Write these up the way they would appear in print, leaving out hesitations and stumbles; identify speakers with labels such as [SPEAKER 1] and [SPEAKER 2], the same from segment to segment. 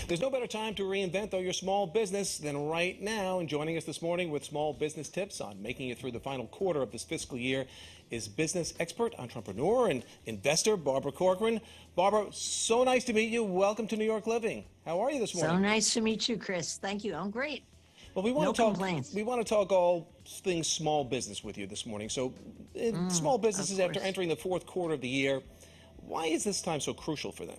[SPEAKER 1] There's no better time to reinvent your small business than right now. And joining us this morning with small business tips on making it through the final quarter of this fiscal year is business expert, entrepreneur, and investor Barbara Corcoran. Barbara, so nice to meet you. Welcome to New York Living. How are you this morning?
[SPEAKER 2] So nice to meet you, Chris. Thank you. I'm great.
[SPEAKER 1] Well, we want
[SPEAKER 2] No
[SPEAKER 1] to talk.
[SPEAKER 2] complaints.
[SPEAKER 1] We want to talk all things small business with you this morning. So, small businesses after entering the fourth quarter of the year, why is this time so crucial for them?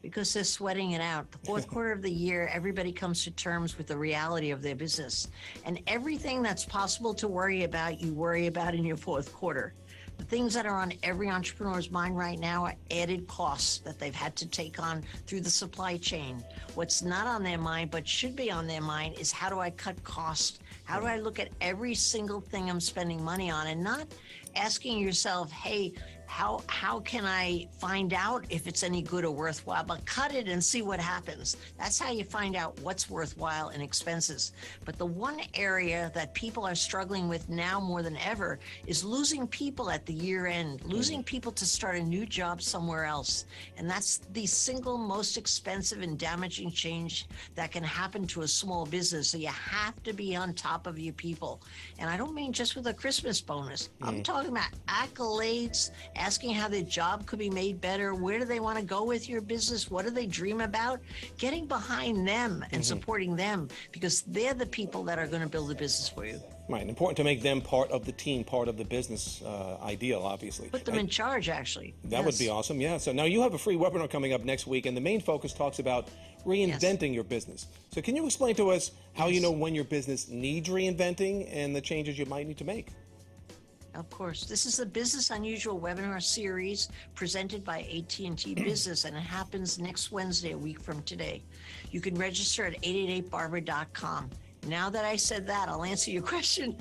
[SPEAKER 2] Because they're sweating it out. The fourth quarter of the year, everybody comes to terms with the reality of their business. And everything that's possible to worry about, you worry about in your fourth quarter. The things that are on every entrepreneur's mind right now are added costs that they've had to take on through the supply chain. What's not on their mind, but should be on their mind, is how do I cut costs? How do I look at every single thing I'm spending money on, and not asking yourself, hey, how can I find out if it's any good or worthwhile, but cut it and see what happens. That's how you find out what's worthwhile in expenses. But the one area that people are struggling with now more than ever is losing people at the year end, losing people to start a new job somewhere else. And that's the single most expensive and damaging change that can happen to a small business. So you have to be on top of your people. And I don't mean just with a Christmas bonus. I'm talking about accolades, asking how their job could be made better. Where do they want to go with your business? What do they dream about? Getting behind them and supporting them, because they're the people that are going to build the business for you.
[SPEAKER 1] Right, and important to make them part of the team, part of the business ideal, obviously.
[SPEAKER 2] Put them in charge, actually.
[SPEAKER 1] That would be awesome, yeah. So now you have a free webinar coming up next week, and the main focus talks about reinventing your business. So can you explain to us how you know when your business needs reinventing and the changes you might need to make?
[SPEAKER 2] Of course. This is the Business Unusual webinar series presented by AT&T Business, and it happens next Wednesday, a week from today. You can register at 888barbara.com. Now that I said that, I'll answer your question,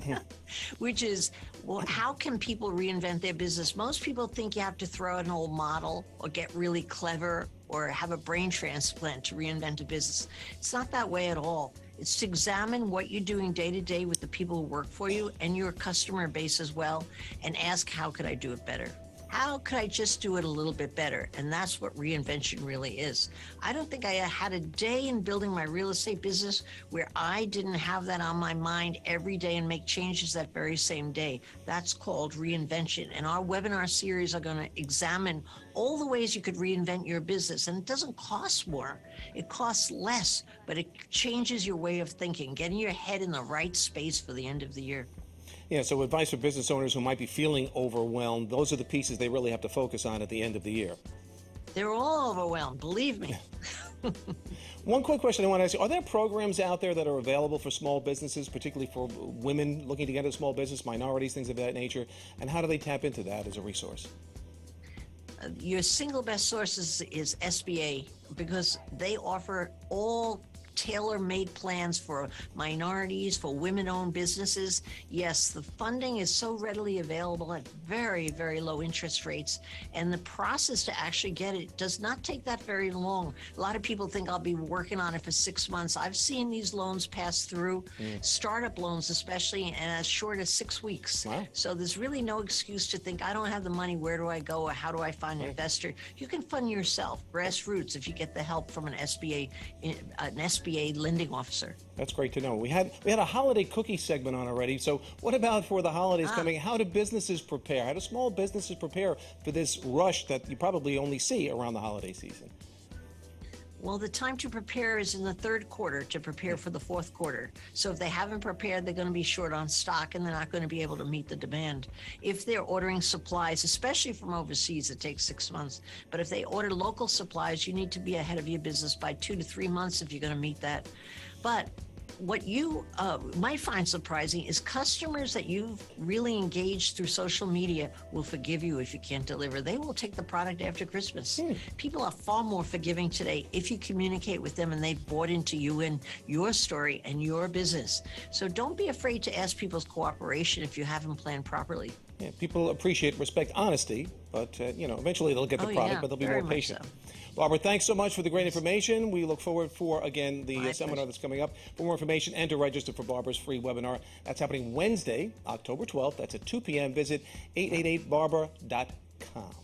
[SPEAKER 2] which is, well, how can people reinvent their business? Most people think you have to throw out an old model or get really clever or have a brain transplant to reinvent a business. It's not that way at all. It's to examine what you're doing day to day with the people who work for you and your customer base as well, and ask, how could I do it better? How could I just do it a little bit better? And that's what reinvention really is. I don't think I had a day in building my real estate business where I didn't have that on my mind every day and make changes that very same day. That's called reinvention. And our webinar series are going to examine all the ways you could reinvent your business. And it doesn't cost more. It costs less, but it changes your way of thinking, getting your head in the right space for the end of the year.
[SPEAKER 1] Yeah, so advice for business owners who might be feeling overwhelmed, those are the pieces they really have to focus on at the end of the year.
[SPEAKER 2] They're all overwhelmed, believe me.
[SPEAKER 1] One quick question I want to ask you, are there programs out there that are available for small businesses, particularly for women looking to get into small business, minorities, things of that nature, and how do they tap into that as a resource?
[SPEAKER 2] Your single best source is SBA, because they offer all tailor-made plans for minorities, for women-owned businesses. Yes, the funding is so readily available at very, very low interest rates, and the process to actually get it does not take that very long. A lot of people think I'll be working on it for 6 months. I've seen these loans pass through, startup loans especially, and as short as 6 weeks.
[SPEAKER 1] Wow.
[SPEAKER 2] So there's really no excuse to think, I don't have the money, where do I go, or how do I find an investor? You can fund yourself, grassroots, if you get the help from an SBA lending officer.
[SPEAKER 1] That's great to know. We had a holiday cookie segment on already. So what about for the holidays coming? How do businesses prepare? How do small businesses prepare for this rush that you probably only see around the holiday season?
[SPEAKER 2] Well, the time to prepare is in the third quarter to prepare for the fourth quarter. So if they haven't prepared, they're going to be short on stock and they're not going to be able to meet the demand. If they're ordering supplies, especially from overseas, it takes 6 months. But if they order local supplies, you need to be ahead of your business by 2 to 3 months if you're going to meet that. But what you might find surprising is customers that you've really engaged through social media will forgive you if you can't deliver. They will take the product after Christmas. People are far more forgiving today if you communicate with them and they've bought into you and your story and your business. So don't be afraid to ask people's cooperation if you haven't planned properly.
[SPEAKER 1] Yeah, people appreciate, respect honesty, but eventually they'll get the product, but they'll be more patient. So. Barbara, thanks so much for the great information. We look forward for, again, the seminar that's coming up. For more information and to register for Barbara's free webinar, that's happening Wednesday, October 12th. That's at 2 p.m. Visit 888barbara.com.